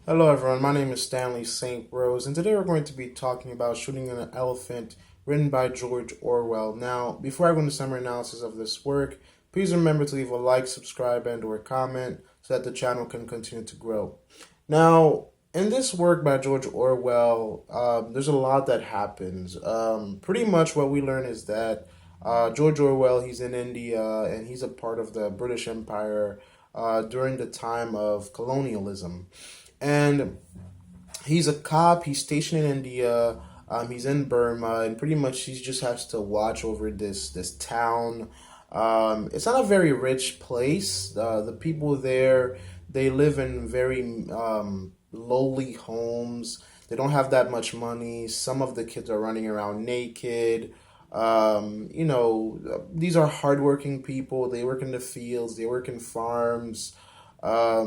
Hello, everyone. My name is Stanley St. Rose, and today we're going to be talking about Shooting an Elephant, written by George Orwell. Now, before I go into summary analysis of this work, please remember to leave a like, subscribe, and/or comment so that the channel can continue to grow. Now, in this work by George Orwell, there's a lot that happens. Pretty much what we learn is that George Orwell, he's in India, and he's a part of the British Empire during the time of colonialism. And he's a cop. He's stationed in India. He's in Burma, and pretty much he just has to watch over this town. It's not a very rich place. The people there, they live in very lowly homes. They don't have that much money. Some of the kids are running around naked. These are hardworking people. They work in the fields. They work in farms. They're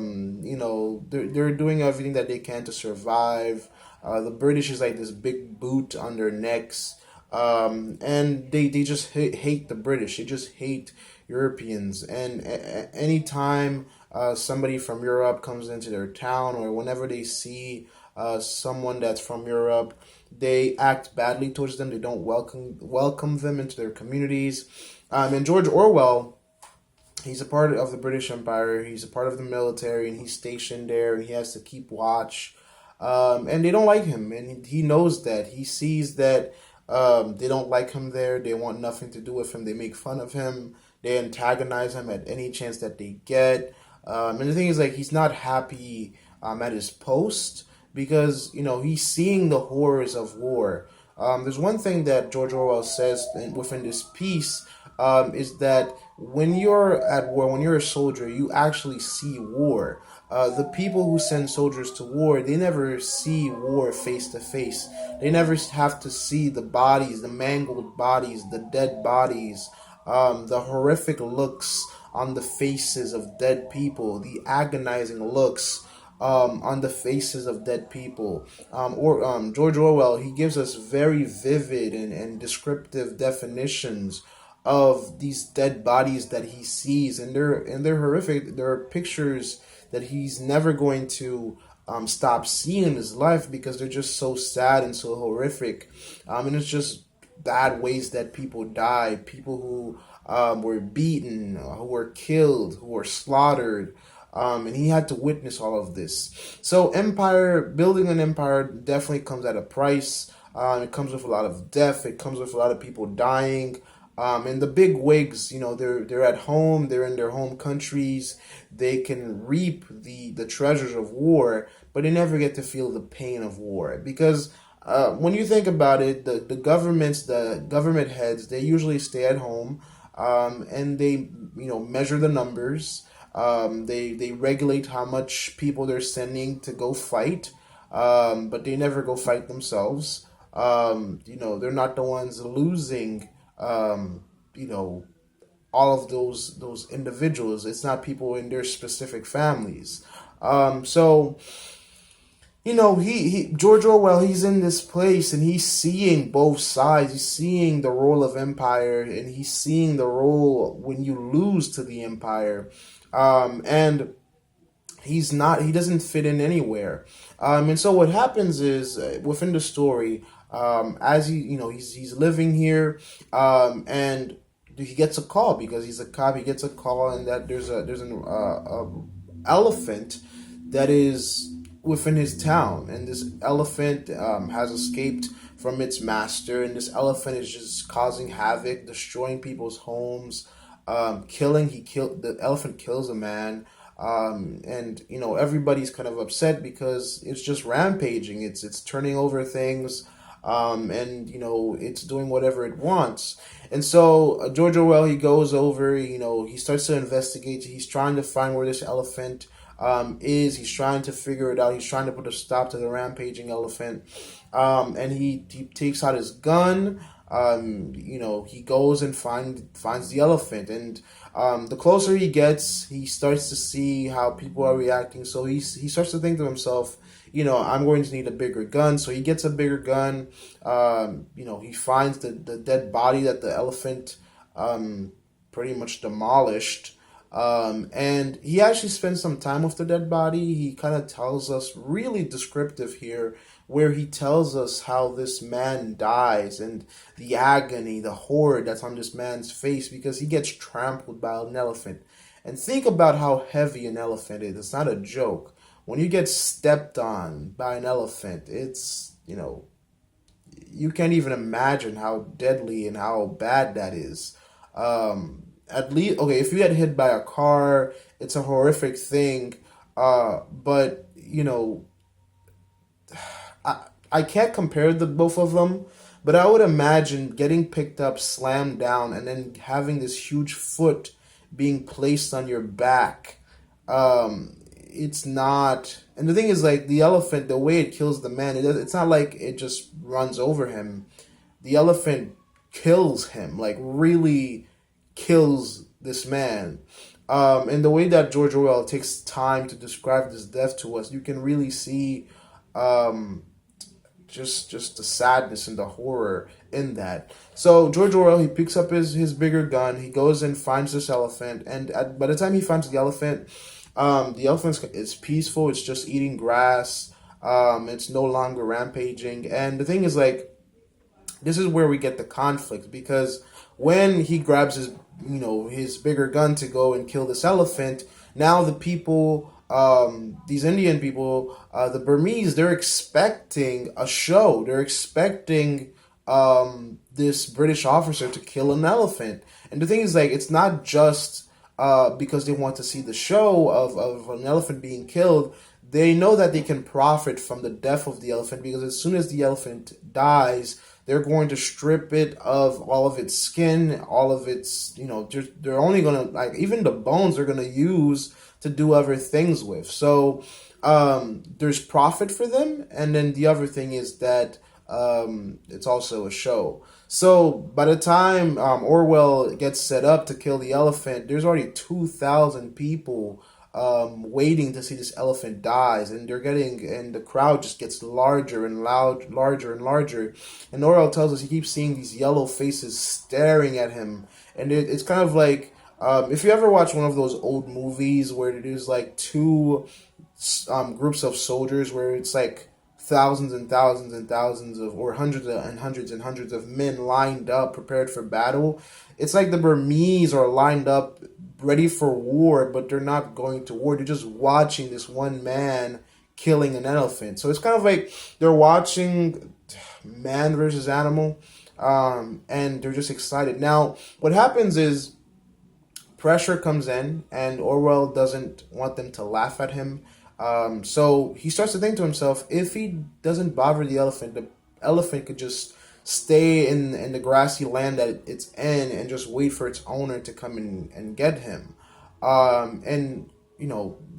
doing everything that they can to survive. The British is like this big boot on their necks. And they just hate the British. They just hate Europeans. And anytime somebody from Europe comes into their town, or whenever they see someone that's from Europe, they act badly towards them. They don't welcome them into their communities. And George Orwell, he's a part of the British Empire. He's a part of the military, and he's stationed there, and he has to keep watch. And they don't like him, and he knows that. He sees that they don't like him there. They want nothing to do with him. They make fun of him. They antagonize him at any chance that they get. And the thing is, like, he's not happy at his post because he's seeing the horrors of war. There's one thing that George Orwell says within this piece, is that when you're at war, when you're a soldier, you actually see war. The people who send soldiers to war, they never see war face to face. They never have to see the bodies, the mangled bodies, the dead bodies, the horrific looks on the faces of dead people, the agonizing looks on the faces of dead people. George Orwell, he gives us very vivid and descriptive definitions of these dead bodies that he sees, and they're horrific. There are pictures that he's never going to stop seeing in his life because they're just so sad and so horrific. And it's just bad ways that people die, people who were beaten, who were killed, who were slaughtered. And he had to witness all of this. So building an empire definitely comes at a price. It comes with a lot of death. It comes with a lot of people dying. And the big wigs, they're at home. They're in their home countries. They can reap the treasures of war, but they never get to feel the pain of war because when you think about it, the government heads, they usually stay at home, and they measure the numbers. They regulate how much people they're sending to go fight, but they never go fight themselves. They're not the ones losing. Um, you know, all of those individuals. It's not people in their specific families. So he George Orwell, he's in this place and he's seeing both sides. He's seeing the role of empire, and he's seeing the role when you lose to the empire. And he doesn't fit in anywhere. And so what happens is, within the story, as he's living here, and he gets a call because he's a cop. He gets a call, and that there's an elephant that is within his town, and this elephant has escaped from its master, and this elephant is just causing havoc, destroying people's homes, killing. The elephant kills a man. And everybody's kind of upset because it's just rampaging. It's turning over things, and it's doing whatever it wants. And so George Orwell, he goes over. He starts to investigate. He's trying to find where this elephant is. He's trying to figure it out. He's trying to put a stop to the rampaging elephant. And he takes out his gun. He goes and finds the elephant, and the closer he gets, he starts to see how people are reacting. So he starts to think to himself, I'm going to need a bigger gun. So he gets a bigger gun. He finds the dead body that the elephant pretty much demolished. And he actually spends some time with the dead body. He kind of tells us, really descriptive here, where he tells us how this man dies and the agony, the horror that's on this man's face because he gets trampled by an elephant. And think about how heavy an elephant is. It's not a joke. When you get stepped on by an elephant, it's, you can't even imagine how deadly and how bad that is. At least, okay, if you get hit by a car, it's a horrific thing. But I can't compare the both of them, but I would imagine getting picked up, slammed down, and then having this huge foot being placed on your back. It's not, and the thing is, like, the elephant, the way it kills the man, it's not like it just runs over him. The elephant kills him, like really kills this man. And the way that George Orwell takes time to describe this death to us, you can really see just the sadness and the horror in that. So George Orwell, he picks up his bigger gun, he goes and finds this elephant, and by the time he finds the elephant is peaceful, it's just eating grass, it's no longer rampaging. And the thing is, like, this is where we get the conflict, because when he grabs his bigger gun to go and kill this elephant, now the people, these Indian people, the Burmese, they're expecting a show. They're expecting this British officer to kill an elephant. And the thing is, like, it's not just because they want to see the show of an elephant being killed. They know that they can profit from the death of the elephant, because as soon as the elephant dies, they're going to strip it of all of its skin, all of its, they're only going to, like, even the bones they're going to use to do other things with. So there's profit for them. And then the other thing is that it's also a show. So by the time Orwell gets set up to kill the elephant, there's already 2,000 people waiting to see this elephant dies, and and the crowd just gets larger and larger and larger. And Orwell tells us he keeps seeing these yellow faces staring at him, and it's kind of like, if you ever watch one of those old movies where there's like two groups of soldiers, where it's like thousands and thousands and thousands of, or hundreds and hundreds and hundreds of men lined up, prepared for battle. It's like the Burmese are lined up, ready for war, but they're not going to war. They're just watching this one man killing an elephant. So it's kind of like they're watching man versus animal, and they're just excited. Now, what happens is pressure comes in, and Orwell doesn't want them to laugh at him. So he starts to think to himself, if he doesn't bother the elephant could just stay in the grassy land that it's in and just wait for its owner to come in and get him. And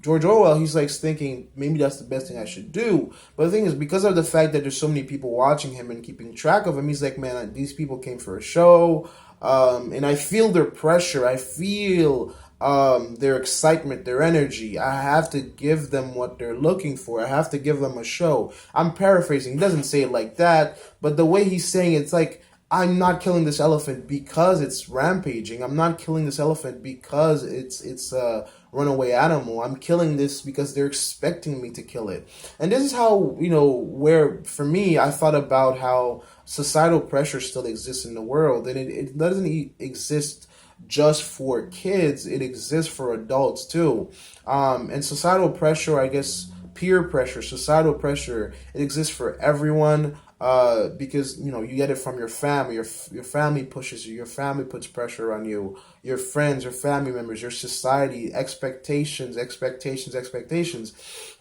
George Orwell, he's like thinking, maybe that's the best thing I should do. But the thing is, because of the fact that there's so many people watching him and keeping track of him, he's like, man, these people came for a show. And I feel their pressure. I feel their excitement, their energy. I have to give them what they're looking for. I have to give them a show. I'm paraphrasing. He doesn't say it like that, but the way he's saying it's like, I'm not killing this elephant because it's rampaging. I'm not killing this elephant because it's a runaway animal. I'm killing this because they're expecting me to kill it. And this is how, where, for me, I thought about how societal pressure still exists in the world. And it doesn't exist just for kids, it exists for adults too. And societal pressure, I guess, peer pressure, societal pressure, it exists for everyone, because you get it from your family. Your family pushes you, your family puts pressure on you, your friends, your family members, your society, expectations.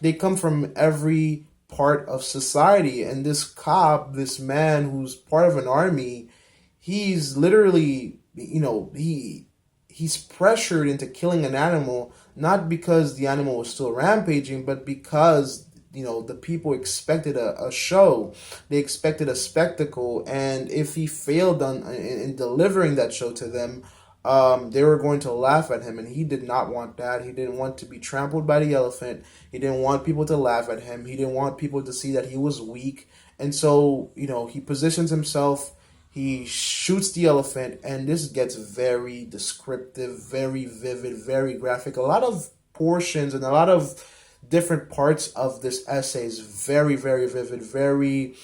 They come from every part of society. And this cop, this man who's part of an army, he's literally, he's pressured into killing an animal, not because the animal was still rampaging, but because the people expected a show. They expected a spectacle, and if he failed in delivering that show to them, they were going to laugh at him, and he did not want that. He didn't want to be trampled by the elephant. He didn't want people to laugh at him. He didn't want people to see that he was weak. And so, he positions himself. He shoots the elephant, and this gets very descriptive, very vivid, very graphic. A lot of portions and a lot of different parts of this essay is very, very vivid, very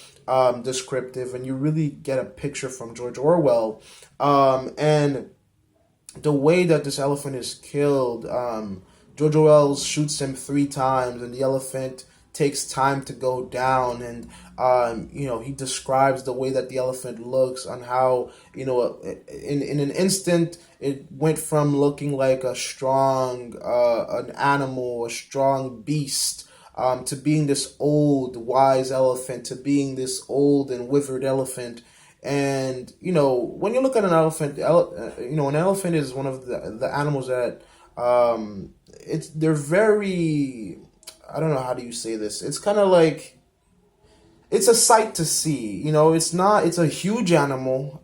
descriptive, and you really get a picture from George Orwell. And the way that this elephant is killed, George Orwell shoots him 3 times, and the elephant takes time to go down. And he describes the way that the elephant looks, on how in an instant it went from looking like a strong an animal, a strong beast, to being this old wise elephant, to being this old and withered elephant. And when you look at an elephant, an elephant is one of the animals that they're very, I don't know, how do you say this? It's kind of like, it's a sight to see. It's a huge animal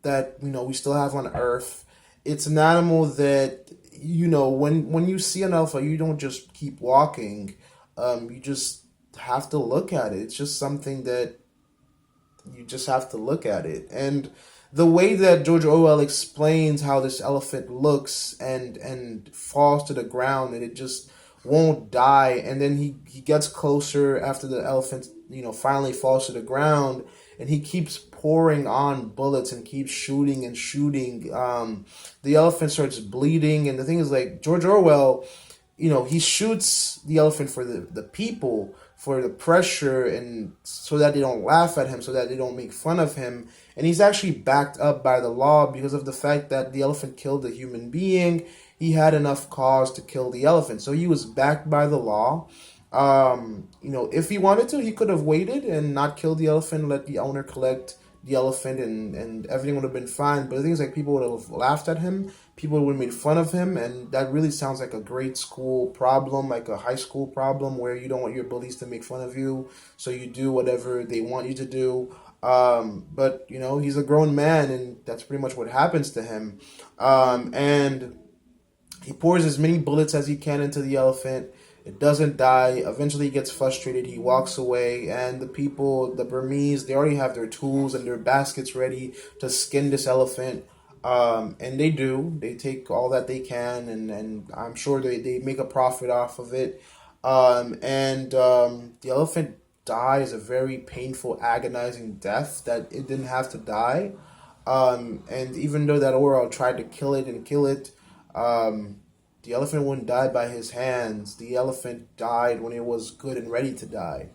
that we still have on Earth. It's an animal that when you see an elephant, you don't just keep walking. You just have to look at it. It's just something that you just have to look at it. And the way that George Orwell explains how this elephant looks and falls to the ground, and it just won't die, and then he gets closer after the elephant finally falls to the ground, and he keeps pouring on bullets and keeps shooting and shooting. The elephant starts bleeding, and the thing is, like, George Orwell, he shoots the elephant for the people, for the pressure, and so that they don't laugh at him, so that they don't make fun of him. And he's actually backed up by the law because of the fact that the elephant killed a human being. He had enough cause to kill the elephant, so he was backed by the law. If he wanted to, he could have waited and not killed the elephant, let the owner collect the elephant, and everything would have been fine. But the thing is, like, people would have laughed at him, people would have made fun of him, and that really sounds like a grade school problem, like a high school problem, where you don't want your bullies to make fun of you, so you do whatever they want you to do. But he's a grown man, and that's pretty much what happens to him. And he pours as many bullets as he can into the elephant. It doesn't die. Eventually he gets frustrated. He walks away, and the people, the Burmese, they already have their tools and their baskets ready to skin this elephant. And they do. They take all that they can, and I'm sure they make a profit off of it. The elephant dies a very painful, agonizing death that it didn't have to die. And even though that Orwell tried to kill it, the elephant wouldn't die by his hands. The elephant died when it was good and ready to die.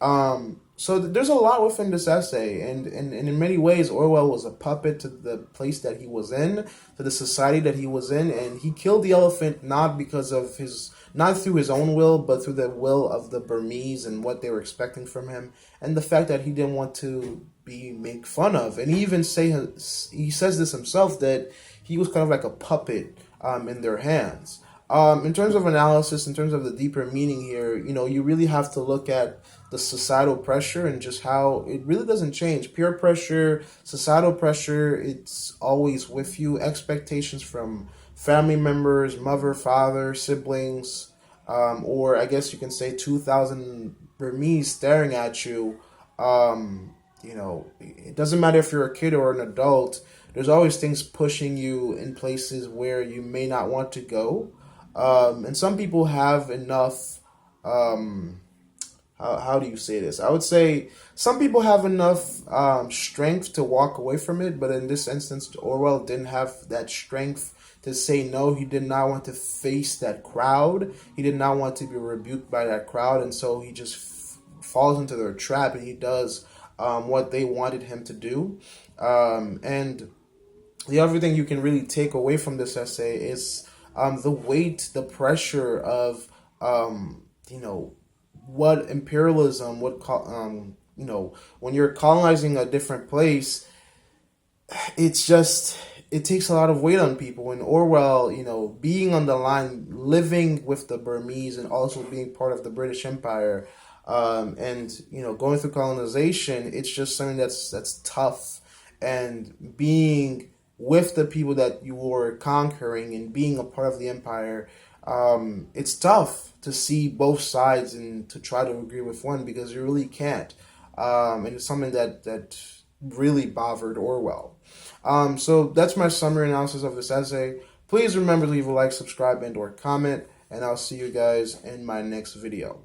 So there's a lot within this essay, and in many ways, Orwell was a puppet to the place that he was in, to the society that he was in, and he killed the elephant not through his own will, but through the will of the Burmese and what they were expecting from him, and the fact that he didn't want to be made fun of. And he says this himself, that he was kind of like a puppet in their hands. In terms of analysis, in terms of the deeper meaning here, you really have to look at the societal pressure and just how it really doesn't change. Peer pressure, societal pressure, it's always with you. Expectations from family members, mother, father, siblings, or I guess you can say 2,000 Burmese staring at you. It doesn't matter if you're a kid or an adult. There's always things pushing you in places where you may not want to go. And some people have enough, how do you say this? I would say some people have enough strength to walk away from it, but in this instance, Orwell didn't have that strength to say no. He did not want to face that crowd. He did not want to be rebuked by that crowd, and so he just falls into their trap, and he does what they wanted him to do. And the other thing you can really take away from this essay is the weight, the pressure of, what imperialism, when you're colonizing a different place, it takes a lot of weight on people. And Orwell, being on the line, living with the Burmese and also being part of the British Empire, and going through colonization, it's just something that's tough. And being with the people that you were conquering and being a part of the empire, it's tough to see both sides and to try to agree with one, because you really can't. And it's something that really bothered Orwell. So that's my summary analysis of this essay. Please remember to leave a like, subscribe, and or comment, and I'll see you guys in my next video.